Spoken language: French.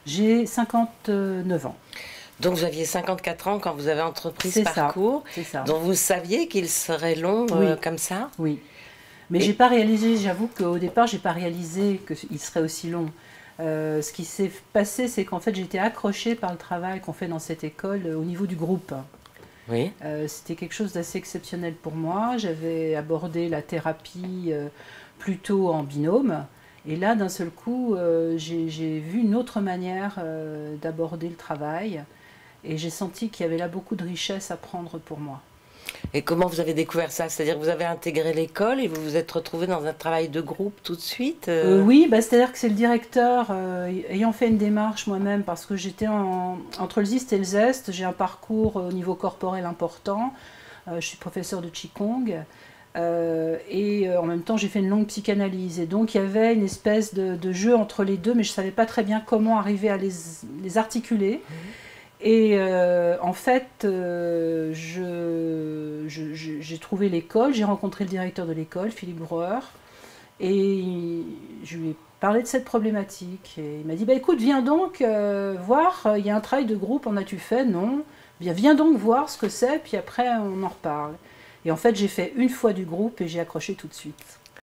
J'ai 59 ans. Donc vous aviez 54 ans quand vous avez entrepris ce C'est ça, parcours, c'est ça. dont vous saviez qu'il serait long Oui, comme ça? oui. Mais j'ai Et pas réalisé, j'avoue qu'au départ, j'ai pas réalisé qu'il serait aussi long. Ce qui s'est passé, c'est qu'en fait, j'étais accrochée par le travail qu'on fait dans cette école au niveau du groupe. oui. C'était quelque chose d'assez exceptionnel pour moi. J'avais abordé la thérapie plutôt en binôme. Et là, d'un seul coup, j'ai vu une autre manière d'aborder le travail. Et j'ai senti qu'il y avait là beaucoup de richesse à prendre pour moi. Et comment vous avez découvert ça? C'est-à-dire que vous avez intégré l'école et vous vous êtes retrouvé dans un travail de groupe tout de suite Oui, bah, c'est-à-dire que c'est le directeur, ayant fait une démarche moi-même, parce que j'étais entre le ZIST et le ZEST, j'ai un parcours au niveau corporel important, je suis professeur de Qigong, en même temps j'ai fait une longue psychanalyse. Et donc il y avait une espèce de jeu entre les deux, mais je ne savais pas très bien comment arriver à les articuler. Et en fait, j'ai trouvé l'école, j'ai rencontré le directeur de l'école, Philippe Brouwer, et je lui ai parlé de cette problématique. Et il m'a dit, bah, écoute, viens donc voir, il y a un travail de groupe, en as-tu fait? Non. Bien, viens donc voir ce que c'est, puis après on en reparle. Et en fait, j'ai fait une fois du groupe et j'ai accroché tout de suite.